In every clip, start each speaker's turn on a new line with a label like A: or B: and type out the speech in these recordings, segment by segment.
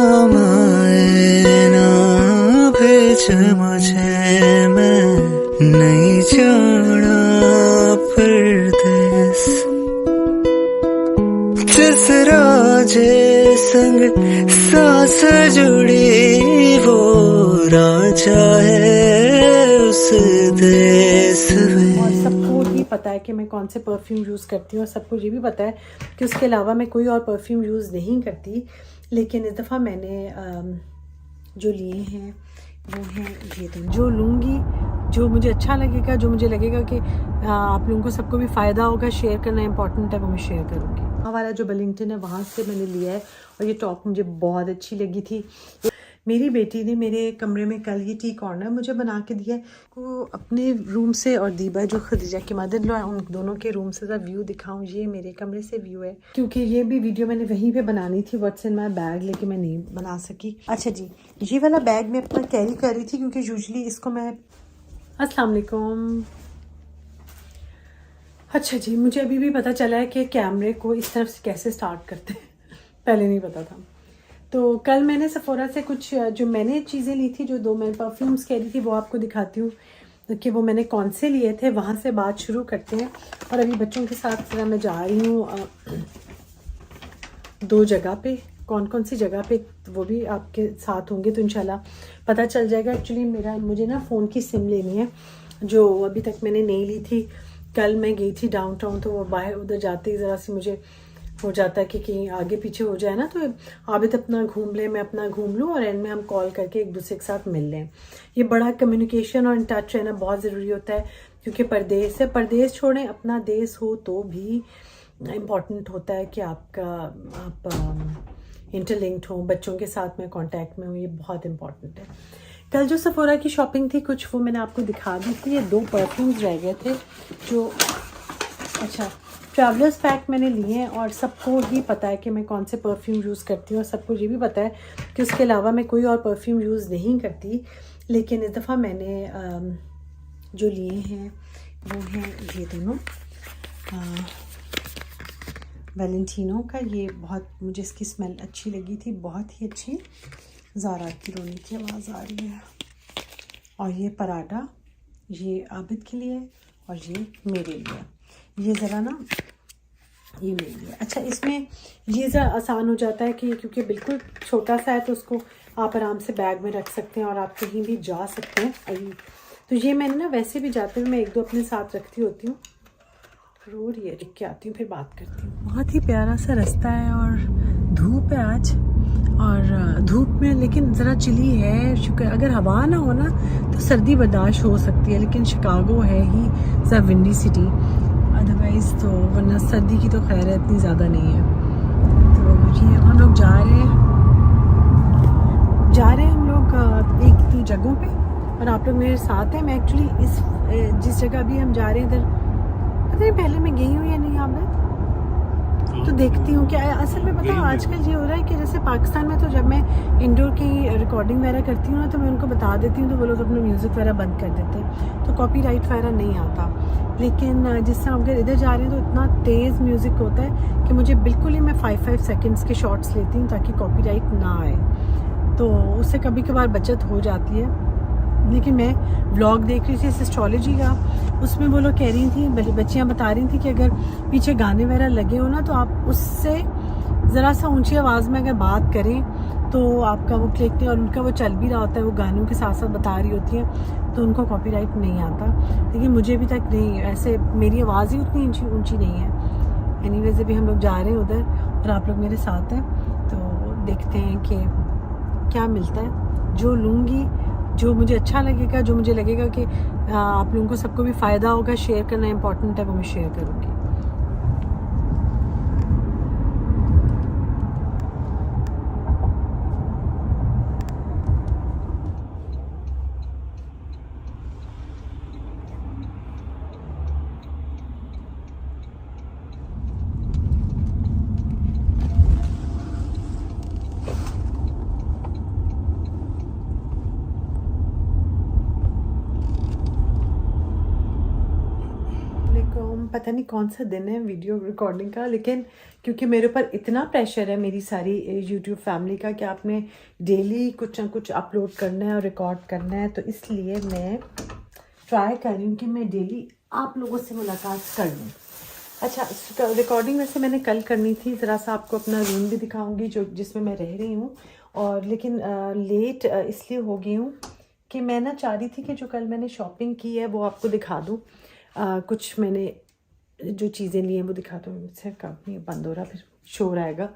A: काम आए ना भेज मुझे, मैं नहीं जाना परदेस। जिस राजे संग सांस जुड़ी वो राजा है उस देश में।
B: और सबको ही पता है कि मैं कौन से परफ्यूम यूज़ करती हूँ और सबको ये भी पता है कि उसके अलावा मैं कोई और परफ्यूम यूज़ नहीं करती। लेकिन इस दफ़ा मैंने जो लिए हैं वो हैं ये दो। जो लूँगी, जो मुझे अच्छा लगेगा, जो मुझे लगेगा कि आप लोगों को सबको भी फ़ायदा होगा, शेयर करना इंपॉर्टेंट है, वो मैं शेयर करूँगी। हमारा जो बलिंगटन है वहाँ से मैंने लिया है और ये टॉप मुझे बहुत अच्छी लगी थी। मेरी बेटी ने मेरे कमरे में कल ये टी कॉर्नर मुझे बना के दिया है। को अपने रूम से और दीबा जो खदीजा की मदर लो है उन दोनों के रूम से ज़रा व्यू दिखाऊं। ये मेरे कमरे से व्यू है, क्योंकि ये भी वीडियो मैंने वहीं पे बनानी थी व्हाट्स इन माय बैग, लेकिन मैं नहीं बना सकी। अच्छा जी, ये वाला बैग मैं अपना कैरी कर रही थी क्योंकि यूजली इसको मैं अस्सलाम वालेकुम। अच्छा जी, मुझे अभी भी पता चला है कि कैमरे को इस तरफ से कैसे स्टार्ट करते हैं पहले नहीं पता था। तो कल मैंने सफोरा से कुछ जो मैंने चीज़ें ली थी, जो दो मैं परफ्यूम्स कह रही थी, वो आपको दिखाती हूँ कि वो मैंने कौन से लिए थे। वहाँ से बात शुरू करते हैं। और अभी बच्चों के साथ मैं जा रही हूँ दो जगह पे। कौन कौन सी जगह पे वो भी आपके साथ होंगे तो इंशाल्लाह पता चल जाएगा। एक्चुअली मुझे ना फ़ोन की सिम लेनी है जो अभी तक मैंने नहीं ली थी। कल मैं गई थी डाउनटाउन, तो वो बाहर उधर जाते ही ज़रा सी मुझे हो जाता है कि कहीं आगे पीछे हो जाए ना, तो आबिद अपना घूम ले, मैं अपना घूम लूँ और एंड में हम कॉल करके एक दूसरे के साथ मिल लें। ये बड़ा कम्युनिकेशन और इन टच रहना बहुत ज़रूरी होता है, क्योंकि परदेश से परदेश छोड़ें, अपना देश हो तो भी इम्पॉर्टेंट होता है कि आप इंटरलिंक्ड हो, बच्चों के साथ में कांटेक्ट में हो। ये बहुत इंपॉर्टेंट है। कल जो सफोरा की शॉपिंग थी कुछ, वो मैंने आपको दिखा दी थी। ये दो परफ्यूम्स रह गए थे जो अच्छा ट्रैवलर्स पैक मैंने लिए हैं। और सबको ही पता है कि मैं कौन से परफ्यूम यूज़ करती हूँ और सबको ये भी पता है कि उसके अलावा मैं कोई और परफ्यूम यूज़ नहीं करती। लेकिन इस दफ़ा मैंने जो लिए हैं वो हैं ये दोनों वैलेंटिनो का। ये बहुत मुझे इसकी स्मेल अच्छी लगी थी, बहुत ही अच्छी। ज़ारा की रोनी की आवाज़ आ रही है। और ये पराठा, ये आबिद के लिए और ये मेरे लिए। ये ज़रा ना ये मेरे लिए। अच्छा, इसमें ये ज़रा आसान हो जाता है कि क्योंकि बिल्कुल छोटा सा है तो उसको आप आराम से बैग में रख सकते हैं और आप कहीं भी जा सकते हैं। तो ये मैंने ना वैसे भी जाते हुए मैं एक दो अपने साथ रखती होती हूँ। रो रही है, लिख के आती हूँ फिर बात करती हूँ। बहुत ही प्यारा सा रास्ता है और धूप है आज, और धूप में लेकिन ज़रा चिली है। शुक्र, अगर हवा ना हो ना तो सर्दी बर्दाश्त हो सकती है, लेकिन शिकागो है ही ज़रा विंडी सिटी, अदरवाइज़ तो वरना सर्दी की तो खैर है इतनी ज़्यादा नहीं है। तो ये हम लोग जा रहे हैं हम लोग एक दो जगहों पे और आप लोग मेरे साथ हैं। मैं एक्चुअली इस जिस जगह भी हम जा रहे हैं इधर पता नहीं पहले मैं गई हूँ या नहीं यहाँ पे, तो देखती हूँ। क्या असल में पता है आजकल ये हो रहा है कि जैसे पाकिस्तान में तो जब मैं इंडोर की रिकॉर्डिंग वगैरह करती हूँ ना तो मैं उनको बता देती हूँ तो वो लोग अपना म्यूज़िक वगैरह बंद कर देते हैं, तो कॉपीराइट वगैरह नहीं आता। लेकिन जिस तरह अगर इधर जा रहे हैं तो इतना तेज़ म्यूज़िक होता है कि मुझे बिल्कुल ही मैं 5-5 सेकेंड्स के शॉर्ट्स लेती हूँ ताकि कॉपीराइट ना आए, तो उससे कभी कभार बचत हो जाती है। लेकिन मैं व्लॉग देख रही थी एस्ट्रोलॉजी का, उसमें वो लोग कह रही थी, बच्चियाँ बता रही थी कि अगर पीछे गाने वगैरह लगे हो ना तो आप उससे ज़रा सा ऊंची आवाज़ में अगर बात करें तो आपका वो क्लिक नहीं, और उनका वो चल भी रहा होता है, वो गानों के साथ साथ बता रही होती हैं, तो उनको कॉपीराइट नहीं आता। लेकिन मुझे अभी तक नहीं, ऐसे मेरी आवाज़ ही उतनी ऊँची नहीं है। एनीवेज अभी हम लोग जा रहे हैं उधर और आप लोग मेरे साथ हैं, तो देखते हैं कि क्या मिलता है। जो लूँगी, जो मुझे अच्छा लगेगा, जो मुझे लगेगा कि आप लोगों को सबको भी फ़ायदा होगा, शेयर करना इंपॉर्टेंट है, वो मैं शेयर करूँगी। पता नहीं कौन सा दिन है वीडियो रिकॉर्डिंग का, लेकिन क्योंकि मेरे ऊपर इतना प्रेशर है मेरी सारी यूट्यूब फैमिली का कि आपने डेली कुछ ना कुछ अपलोड करना है और रिकॉर्ड करना है, तो इसलिए मैं ट्राई कर रही हूँ कि मैं डेली आप लोगों से मुलाकात कर लूँ। अच्छा, रिकॉर्डिंग वैसे मैंने कल करनी थी, ज़रा सा आपको अपना रूम भी दिखाऊंगी जो जिसमें मैं रह रही हूँ, और लेकिन लेट इसलिए हो गई हूँ कि मैं ना चाह रही थी कि जो कल मैंने शॉपिंग की है वो आपको दिखा दूँ। कुछ मैंने जो चीज़ें ली हैं वो दिखा दूँ। मुझसे कब नहीं बंद हो रहा, फिर शोर आएगा,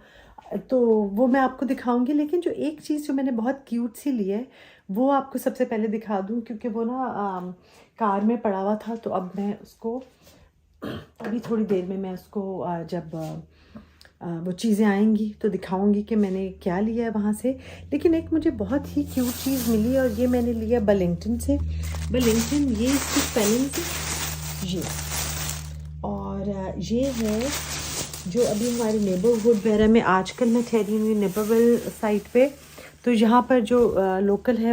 B: तो वो मैं आपको दिखाऊंगी। लेकिन जो एक चीज़ जो मैंने बहुत क्यूट सी ली है वो आपको सबसे पहले दिखा दूँ, क्योंकि वो ना कार में पड़ा हुआ था, तो अब मैं उसको अभी थोड़ी देर में मैं उसको जब वो चीज़ें आएंगी तो दिखाऊंगी कि मैंने क्या लिया है वहाँ से। लेकिन एक मुझे बहुत ही क्यूट चीज़ मिली और ये मैंने लिया बलिंगटन से। बलिंगटन, ये इसकी स्पेलिंग से ये, और ये है जो अभी हमारे नेबरहुड वगैरह में आजकल मैं ठहरी हुई नेबरविल साइट पे, तो यहाँ पर जो लोकल है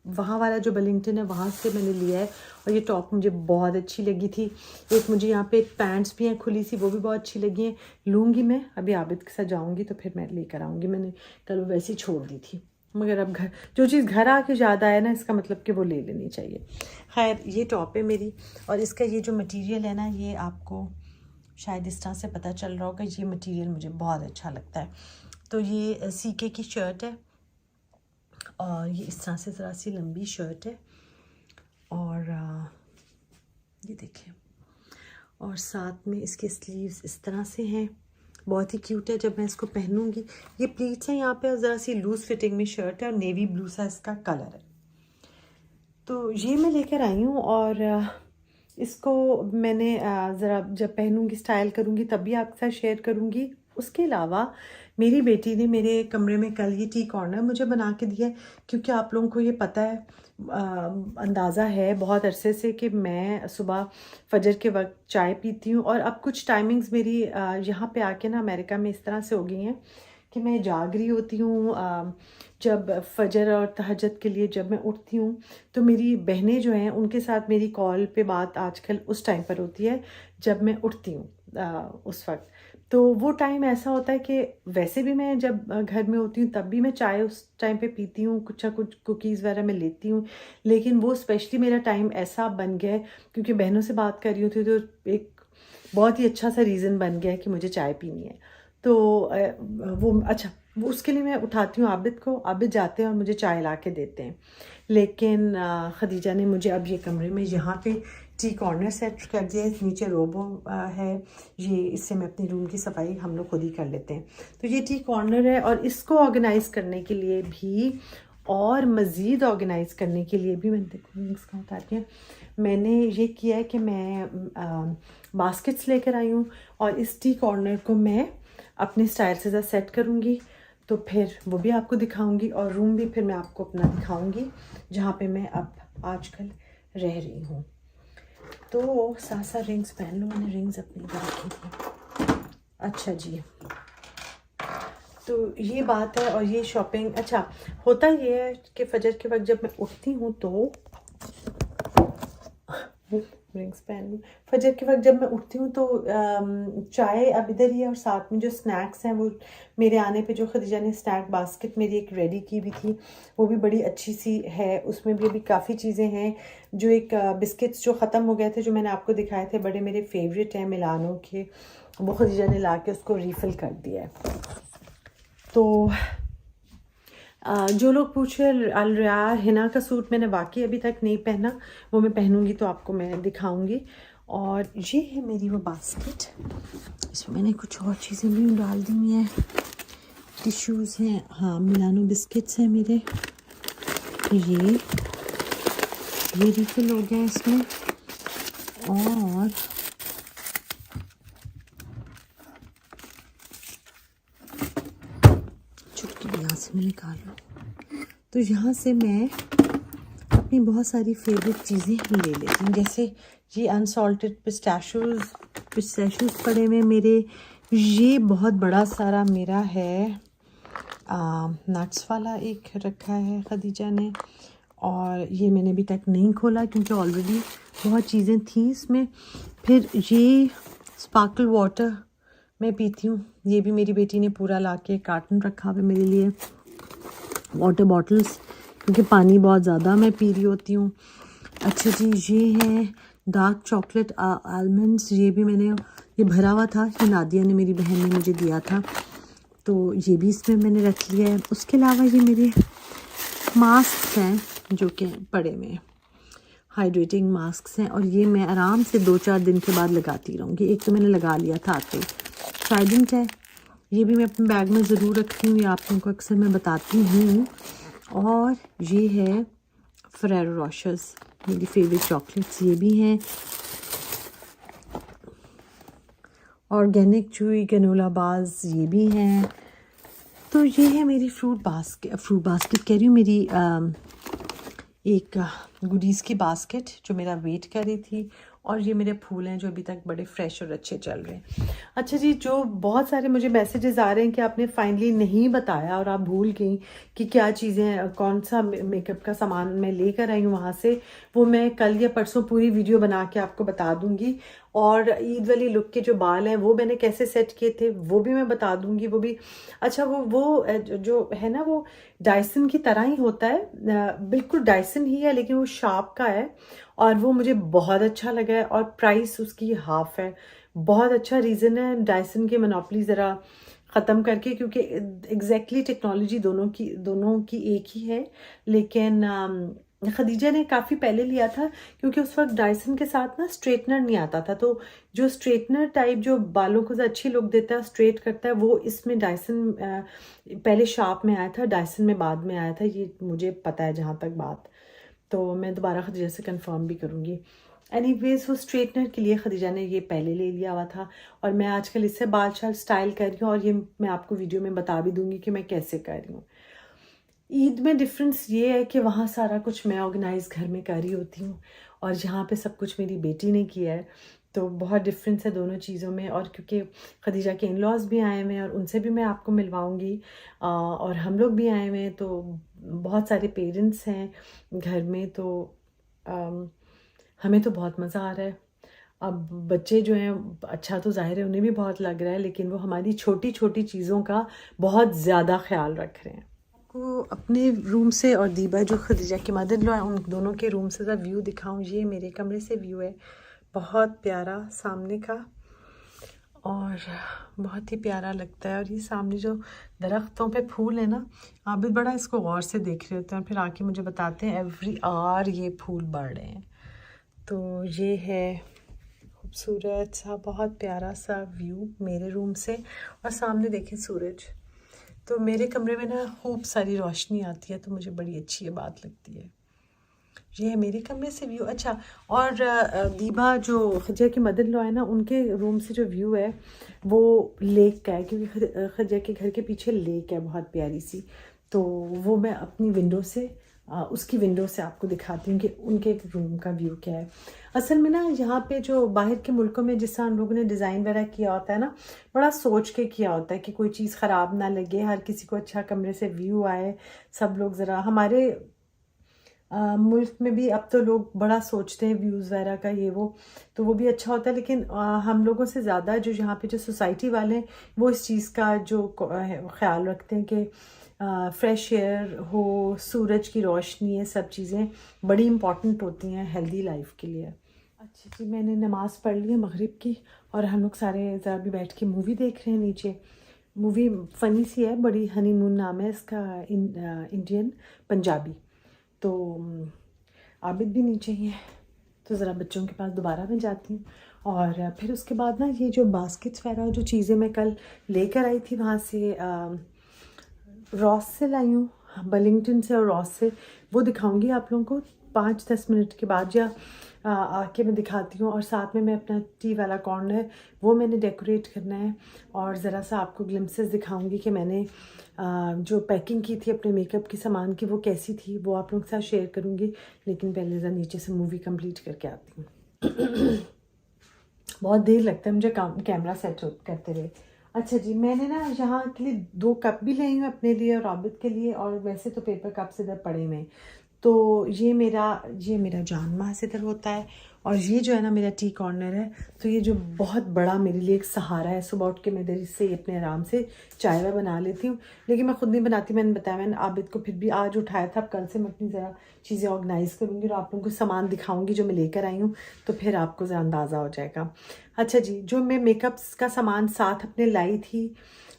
B: वहाँ वाला जो बलिंगटन है वहाँ से मैंने लिया है। और ये टॉप मुझे बहुत अच्छी लगी थी। एक मुझे यहाँ पे पैंट्स भी हैं खुली सी, वो भी बहुत अच्छी लगी हैं। लूँगी मैं, अभी आबिद के साथ जाऊँगी तो फिर मैं लेकर आऊँगी। मैंने कल वो वैसे ही छोड़ दी थी, मगर अब जो चीज़ घर आके ज़्यादा है ना, इसका मतलब कि वो ले लेनी चाहिए। खैर, ये टॉप है मेरी, और इसका ये जो मटीरियल है ना, ये आपको शायद इस तरह से पता चल रहा होगा, ये मटीरियल मुझे बहुत अच्छा लगता है। तो ये सीके की शर्ट है, और ये इस तरह से ज़रा सी लंबी शर्ट है, और ये देखिए, और साथ में इसके स्लीव्स इस तरह से हैं, बहुत ही क्यूट है। जब मैं इसको पहनूंगी, ये प्लीट्स हैं यहाँ पे, और ज़रा सी लूज फिटिंग में शर्ट है, और नेवी ब्लू सा इसका कलर है। तो ये मैं लेकर आई हूँ, और इसको मैंने ज़रा जब पहनूंगी, स्टाइल करूँगी, तब भी आपके साथ शेयर करूँगी। उसके अलावा मेरी बेटी ने मेरे कमरे में कल ये टी कॉर्नर मुझे बना के दिया है, क्योंकि आप लोगों को ये पता है, अंदाज़ा है बहुत अरसे से कि मैं सुबह फजर के वक्त चाय पीती हूँ, और अब कुछ टाइमिंग्स मेरी यहाँ पे आके ना अमेरिका में इस तरह से हो गई हैं कि मैं जाग रही होती हूँ जब फजर और तहज्जुद के लिए जब मैं उठती हूँ, तो मेरी बहनें जो हैं उनके साथ मेरी कॉल पे बात आजकल उस टाइम पर होती है जब मैं उठती हूँ उस वक्त। तो वो टाइम ऐसा होता है कि वैसे भी मैं जब घर में होती हूँ तब भी मैं चाय उस टाइम पे पीती हूँ, कुछ ना कुछ कुकीज़ वगैरह मैं लेती हूँ, लेकिन वो स्पेशली मेरा टाइम ऐसा बन गया है क्योंकि बहनों से बात कर रही होती, तो एक बहुत ही अच्छा सा रीज़न बन गया है कि मुझे चाय पीनी है। तो वो अच्छा, वो उसके लिए मैं उठाती हूँ आबिद को, आबिद जाते हैं और मुझे चाय ला के देते हैं। लेकिन खदीजा ने मुझे अब ये कमरे में यहाँ पे टी कॉर्नर सेट कर दिया है, नीचे रोबो है ये, इससे मैं अपनी रूम की सफाई हम लोग खुद ही कर लेते हैं। तो ये टी कॉर्नर है, और इसको ऑर्गेनाइज करने के लिए भी और मज़ीद ऑर्गेनाइज करने के लिए भी मैंने, देखो इसका उतार दिया, मैंने ये किया है कि मैं बास्केट्स लेकर आई हूँ, और इस टी कॉर्नर को मैं अपने स्टाइल से ज़रा सेट करूँगी, तो फिर वो भी आपको दिखाऊंगी, और रूम भी फिर मैं आपको अपना दिखाऊंगी जहाँ पे मैं अब आजकल रह रही हूँ। तो साथ साथ रिंग्स पहन लूँ, मैंने रिंग्स अपनी इधर रखी थी। अच्छा जी, तो ये बात है। और ये शॉपिंग, अच्छा होता ये है कि फजर के वक्त जब मैं उठती हूँ तो रिंग्स पहन लूँ, फजर के वक्त जब मैं उठती हूँ तो चाय अब इधर ही है, और साथ में जो स्नैक्स हैं वो मेरे आने पे जो खदीजा ने स्नैक बास्केट मेरी एक रेडी की भी थी, वो भी बड़ी अच्छी सी है। उसमें भी अभी काफ़ी चीज़ें हैं, जो एक बिस्किट्स जो ख़त्म हो गए थे जो मैंने आपको दिखाए थे, बड़े मेरे फेवरेट हैं मिलानो के, वो खदीजा ने ला के उसको रीफ़िल कर दिया है। तो जो लोग पूछ रहे, अल रियाह हिना का सूट मैंने वाकई अभी तक नहीं पहना, वो मैं पहनूंगी तो आपको मैं दिखाऊंगी। और ये है मेरी वो बास्केट, इसमें मैंने कुछ और चीज़ें भी डाल दी हैं, टिश्यूज़ हैं, हाँ मिलानो बिस्किट्स हैं मेरे, ये रिफिल हो गया इसमें, और यहाँ से मैं निकाल लूँ। तो यहाँ से मैं अपनी बहुत सारी फेवरेट चीज़ें ले लेती हूँ, जैसे ये अनसॉल्टेड पिस्ताशियोज पड़े हुए मेरे, ये बहुत बड़ा सारा मेरा है नट्स वाला एक रखा है खदीजा ने, और ये मैंने अभी तक नहीं खोला क्योंकि ऑलरेडी बहुत चीज़ें थी इसमें। फिर ये स्पार्कल वाटर मैं पीती हूँ, ये भी मेरी बेटी ने पूरा ला के कार्टन रखा हुआ है मेरे लिए, वाटर बॉटल्स, क्योंकि पानी बहुत ज़्यादा मैं पी रही होती हूँ। अच्छा जी, ये है डार्क चॉकलेट आलमंड्स, ये भी मैंने, ये भरा हुआ था, ये नादिया ने, मेरी बहन ने मुझे दिया था, तो ये भी इसमें मैंने रख लिया है। उसके अलावा ये मेरे मास्क हैं जो कि पड़े में, हाइड्रेटिंग मास्क हैं, और ये मैं आराम से 2-4 दिन के बाद लगाती रहूँगी। एक तो मैंने लगा लिया था आते, ट्राइडेंट है, ये भी मैं अपने बैग में ज़रूर रखती हूँ, ये आप लोगों को अक्सर मैं बताती हूँ। और ये है फेरेरो रोशर्स, मेरी फेवरेट चॉकलेट्स, ये भी हैं। ऑर्गेनिक चूई गनोला बार्स, ये भी हैं। तो ये है मेरी फ्रूट बास्केट कह रही हूँ, मेरी एक गुडीज़ की बास्केट जो मेरा वेट कर रही थी, और ये मेरे फूल हैं जो अभी तक बड़े फ्रेश और अच्छे चल रहे हैं। अच्छा जी, जो बहुत सारे मुझे मैसेजेस आ रहे हैं कि आपने फाइनली नहीं बताया और आप भूल गई कि क्या चीज़ें, कौन सा मेकअप का सामान मैं लेकर आई हूँ वहाँ से, वो मैं कल या परसों पूरी वीडियो बना के आपको बता दूँगी। और ईद वाली लुक के जो बाल हैं वो मैंने कैसे सेट किए थे वो भी मैं बता दूँगी। वो भी अच्छा, वो जो है ना, वो डायसन की तरह ही होता है, बिल्कुल डायसन ही है, लेकिन वो शार्प का है, और वो मुझे बहुत अच्छा लगा है, और प्राइस उसकी हाफ है। बहुत अच्छा रीज़न है डायसन की मोनोपोली ज़रा ख़त्म करके, क्योंकि एग्जैक्टली टेक्नोलॉजी दोनों की एक ही है, लेकिन खदीजा ने काफ़ी पहले लिया था, क्योंकि उस वक्त डायसन के साथ ना स्ट्रेटनर नहीं आता था, तो जो स्ट्रेटनर टाइप जो बालों को अच्छी लुक देता है, स्ट्रेट करता है, वो इसमें डायसन पहले शार्प में आया था, डायसन में बाद में आया था, ये मुझे पता है जहाँ तक बात। तो मैं दोबारा खदीजा से कंफर्म भी करूँगी। एनीवेज, वो स्ट्रेटनर के लिए खदीजा ने ये पहले ले लिया हुआ था, और मैं आजकल इससे बाल शाल स्टाइल कर रही हूँ, और ये मैं आपको वीडियो में बता भी दूँगी कि मैं कैसे कर रही हूँ। ईद में डिफरेंस ये है कि वहाँ सारा कुछ मैं ऑर्गेनाइज घर में कर रही होती हूँ, और यहाँ पे सब कुछ मेरी बेटी ने किया है, तो बहुत डिफरेंस है दोनों चीज़ों में। और क्योंकि खदीजा के इन लॉज भी आए हुए हैं, और उनसे भी मैं आपको मिलवाऊँगी, और हम लोग भी आए हुए हैं, तो बहुत सारे पेरेंट्स हैं घर में, तो हमें तो बहुत मज़ा आ रहा है। अब बच्चे जो हैं, अच्छा तो ज़ाहिर है उन्हें भी बहुत लग रहा है, लेकिन वो हमारी छोटी छोटी चीज़ों का बहुत ज़्यादा ख्याल रख रहे हैं। आपको अपने रूम से और दीबा जो खदीजा की मदर लो है, उन दोनों के रूम से ज़रा व्यू दिखाऊं। ये मेरे कमरे से व्यू है, बहुत प्यारा सामने का, और बहुत ही प्यारा लगता है। और ये सामने जो दरख्तों पे फूल है ना, आप भी बड़ा इसको गौर से देख रहे होते हैं, और फिर आके मुझे बताते हैं एवरी आवर ये फूल बढ़ रहे हैं। तो ये है खूबसूरत सा, बहुत प्यारा सा व्यू मेरे रूम से, और सामने देखें सूरज। तो मेरे कमरे में ना खूब सारी रोशनी आती है, तो मुझे बड़ी अच्छी ये बात लगती है। ये है मेरे कमरे से व्यू। अच्छा, और दीबा जो खदीजा की मदर इन लॉ है ना, उनके रूम से जो व्यू है वो लेक का है, क्योंकि खदीजा के घर के पीछे लेक है बहुत प्यारी सी, तो वो मैं अपनी विंडो से उसकी विंडो से आपको दिखाती हूँ कि उनके रूम का व्यू क्या है। असल में ना यहाँ पे जो बाहर के मुल्कों में जिस तरह हम लोगों ने डिज़ाइन वगैरह किया होता है ना, बड़ा सोच के किया होता है कि कोई चीज़ ख़राब ना लगे, हर किसी को अच्छा कमरे से व्यू आए, सब लोग ज़रा, हमारे मुल्क में भी अब तो लोग बड़ा सोचते हैं व्यूज़ वगैरह का, ये वो, तो वो भी अच्छा होता है, लेकिन हम लोगों से ज़्यादा जो यहाँ पे जो सोसाइटी वाले हैं वो इस चीज़ का जो ख्याल रखते हैं कि फ्रेश एयर हो, सूरज की रोशनी, ये सब चीज़ें बड़ी इम्पॉर्टेंट होती हैं हेल्दी लाइफ के लिए। अच्छा जी, मैंने नमाज़ पढ़ ली है मगरिब की, और हम लोग सारे ज़रा भी बैठ के मूवी देख रहे हैं नीचे। मूवी फ़नी सी है, बड़ी, हनीमून नाम है इसका, इंडियन पंजाबी। तो आबिद भी नीचे ही है, तो ज़रा बच्चों के पास दोबारा मैं जाती हूँ, और फिर उसके बाद ना ये जो बास्केट्स वगैरह जो चीज़ें मैं कल लेकर आई थी वहाँ से, रॉस से लाई हूँ, बलिंगटन से और रॉस से, वो दिखाऊंगी आप लोगों को 5-10 मिनट के बाद, या आके मैं दिखाती हूँ। और साथ में मैं अपना टी वाला कॉर्नर वो मैंने डेकोरेट करना है, और ज़रा सा आपको ग्लिम्पसेस दिखाऊंगी कि मैंने जो पैकिंग की थी अपने मेकअप की सामान की वो कैसी थी, वो आप लोगों के साथ शेयर करूँगी। लेकिन पहले ज़रा नीचे से मूवी कंप्लीट करके आती हूँ। बहुत देर लगता है मुझे कैमरा सेट करते हुए। अच्छा जी, मैंने ना यहाँ के लिए 2 कप भी लिए हैं अपने लिए और आबिद के लिए, और वैसे तो पेपर कप्स इधर पड़े हुए हैं। तो ये मेरा जान मास इधर होता है, और ये जो है ना मेरा टी कॉर्नर है, तो ये जो बहुत बड़ा मेरे लिए एक सहारा है। सुबह उठ के मैं इधर से अपने आराम से चाय वाय बना लेती हूँ, लेकिन मैं खुद नहीं बनाती। मैंने बताया, मैंने आबिद को फिर भी आज उठाया था। अब कल से मैं अपनी ज़रा चीज़ें ऑर्गेनाइज़ करूँगी और आप लोगों को सामान दिखाऊँगी जो मैं लेकर आई हूँ, तो फिर आपको ज़रा अंदाज़ा हो जाएगा। अच्छा जी, जो मैं मेकअप का सामान साथ अपने लाई थी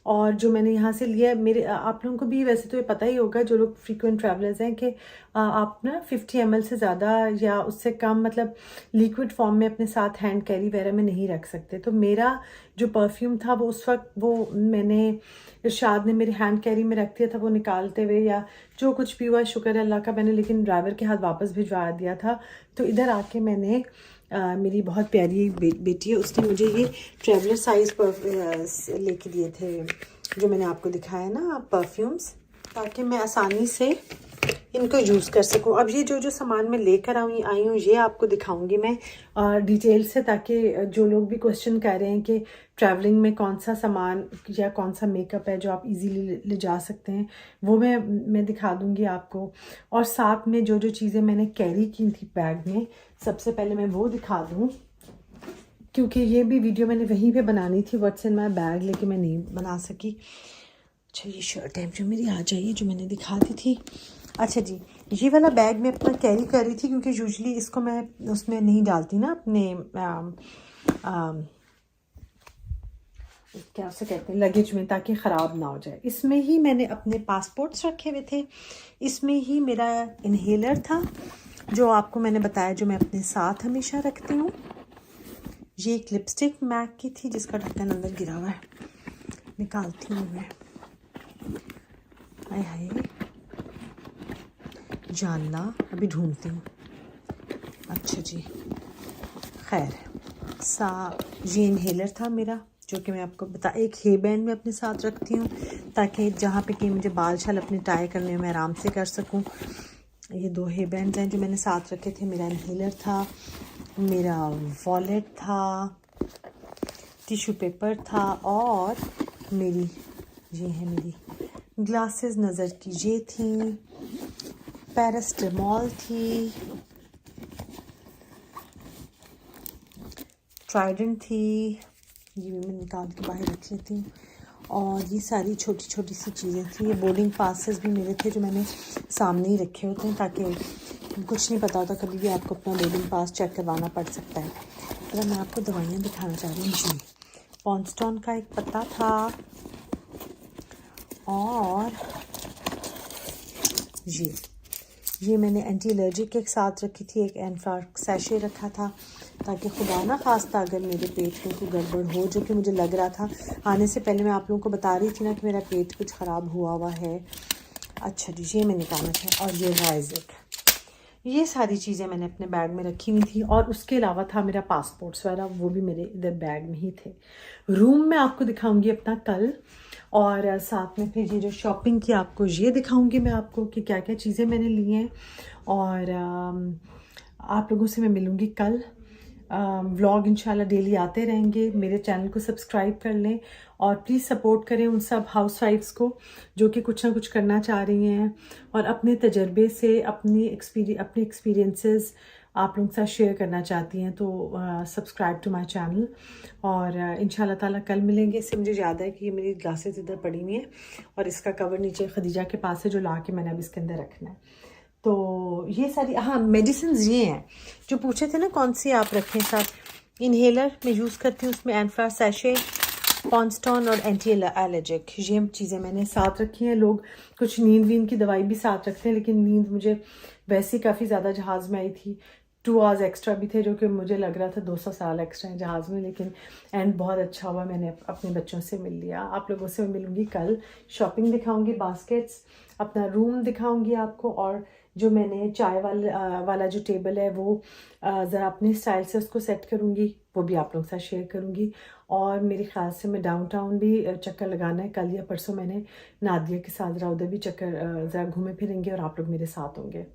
B: और जो मैंने यहाँ से लिया, मेरे आप लोगों को भी वैसे तो ये पता ही होगा जो लोग फ्रीक्वेंट ट्रैवलर्स हैं, कि आप ना 50 ml से ज़्यादा या उससे कम मतलब लिक्विड फॉर्म में अपने साथ हैंड कैरी वगैरह में नहीं रख सकते। तो मेरा जो परफ्यूम था वो उस वक्त वो मैंने इरशाद ने मेरे हैंड कैरी में रख दिया था, वो निकालते हुए या जो कुछ भी हुआ, शुक्र है अल्लाह का, मैंने लेकिन ड्राइवर के हाथ वापस भिजवा दिया था। तो इधर आके मैंने मेरी बहुत प्यारी बेटी है, उसने मुझे ये ट्रैवलर साइज़ लेके दिए थे जो मैंने आपको दिखाया ना परफ्यूम्स, ताकि मैं आसानी से इनको यूज़ कर सकूं। अब ये जो सामान मैं लेकर आई हूँ ये आपको दिखाऊंगी मैं डिटेल से, ताकि जो लोग भी क्वेश्चन कर रहे हैं कि ट्रैवलिंग में कौन सा सामान या कौन सा मेकअप है जो आप इजीली ले जा सकते हैं, वो मैं दिखा दूंगी आपको। और साथ में जो चीज़ें मैंने कैरी की थी बैग में, सबसे पहले मैं वो दिखा दूँ, क्योंकि ये भी वीडियो मैंने वहीं पे बनानी थी व्हाट्स इन माय बैग, लेकिन मैं नहीं बना सकी। अच्छा, ये शर्ट है जो मेरी आ जाइए, जो मैंने दिखा दी थी। अच्छा जी, ये वाला बैग मैं अपना कैरी कर रही थी, क्योंकि यूजुअली इसको मैं उसमें नहीं डालती ना, अपने क्या उसे कहते हैं, लगेज में, ताकि ख़राब ना हो जाए। इसमें ही मैंने अपने पासपोर्ट्स रखे हुए थे, इसमें ही मेरा इन्हेलर था जो आपको मैंने बताया, जो मैं अपने साथ हमेशा रखती हूँ। ये एक लिपस्टिक मैक की थी जिसका ढक्कन अंदर गिरा हुआ है, निकालती हूँ मैं। हाय हाय जानना, अभी ढूंढती हूँ। अच्छा जी, खैर ये इन्हेलर था मेरा, जो कि मैं आपको एक हेयर बैंड में अपने साथ रखती हूँ, ताकि जहाँ पे कि मुझे बाल छाल अपने टाई करने में आराम से कर सकूँ। ये 2 हेयर बैंड्स हैं जो मैंने साथ रखे थे। मेरा इन्हेलर था, मेरा वॉलेट था, टिश्यू पेपर था, और मेरी ये है मेरी ग्लासेस नज़र की ये थी, पैरास्टामोल थी, ट्राइडेंट थी, ये भी मैं निकाल के बाहर रख लेती हूँ। और ये सारी छोटी छोटी सी चीज़ें थी। ये बोर्डिंग पासेस भी मेरे थे जो मैंने सामने ही रखे होते हैं, ताकि कुछ नहीं पता होता, कभी भी आपको अपना बोर्डिंग पास चेक करवाना पड़ सकता है। तो मैं आपको दवाइयाँ दिखाना चाह रही हूँ जी। पॉन्स्टॉन का एक पत्ता था, और ये मैंने एंटी एलर्जिक के साथ रखी थी। एक एनफार्क सैशे रखा था, ताकि खुदा ना खास्ता अगर मेरे पेट में कोई गड़बड़ हो, जो कि मुझे लग रहा था आने से पहले। मैं आप लोगों को बता रही थी ना कि मेरा पेट कुछ ख़राब हुआ है। अच्छा जी, ये मैं निकाला था। और ये वाइज़िक, ये सारी चीज़ें मैंने अपने बैग में रखी हुई थी। और उसके अलावा था मेरा पासपोर्ट्स वगैरह, वो भी मेरे इधर बैग में ही थे। रूम में आपको दिखाऊंगी अपना कल, और साथ में फिर ये जो शॉपिंग की आपको ये दिखाऊंगी मैं आपको कि क्या क्या चीज़ें मैंने ली हैं। और आप लोगों से मैं मिलूँगी कल। व्लॉग इंशाल्लाह डेली आते रहेंगे। मेरे चैनल को सब्सक्राइब कर लें और प्लीज़ सपोर्ट करें उन सब हाउसवाइफ्स को जो कि कुछ ना कुछ करना चाह रही हैं और अपने तजर्बे से अपने एक्सपीरियंसेस आप लोगों के साथ शेयर करना चाहती हैं। तो सब्सक्राइब टू माय चैनल, और इंशाल्लाह ताला कल मिलेंगे। इससे मुझे याद है कि ये मेरी ग्लासेस इधर पड़ी हुई हैं और इसका कवर नीचे खदीजा के पास है, जो ला के मैंने अब इसके अंदर रखना है। तो ये सारी, हाँ, मेडिसिन ये हैं जो पूछे थे ना कौन सी आप रखें साथ। इन्हेलर मैं यूज़ करती हूँ, उसमें एनफा सैशे, पॉन्स्टॉन और एंटी एलर्जिक, ये चीज़ें मैंने साथ रखी हैं। लोग कुछ नींद की दवाई भी साथ रखते हैं, लेकिन नींद मुझे वैसे ही काफ़ी ज़्यादा जहाज़ में आई थी। 2 आवर्स एक्स्ट्रा भी थे, जो कि मुझे लग रहा था 200 साल एक्स्ट्रा है जहाज़ में, लेकिन एंड बहुत अच्छा हुआ, मैंने अपने बच्चों से मिल लिया। आप लोगों से मैं मिलूँगी कल, शॉपिंग दिखाऊँगी, बास्केट्स, अपना रूम दिखाऊँगी आपको, और जो मैंने चाय वाला जो टेबल है वो ज़रा अपने स्टाइल से उसको सेट करूँगी, वो भी आप लोगों के साथ शेयर करूँगी। और मेरे ख्याल से मैं डाउनटाउन भी चक्कर लगाना है कल या परसों। मैंने नादिया के साथ ज़रा उधर भी चक्कर ज़रा घूमे फिरेंगे और आप लोग मेरे साथ होंगे।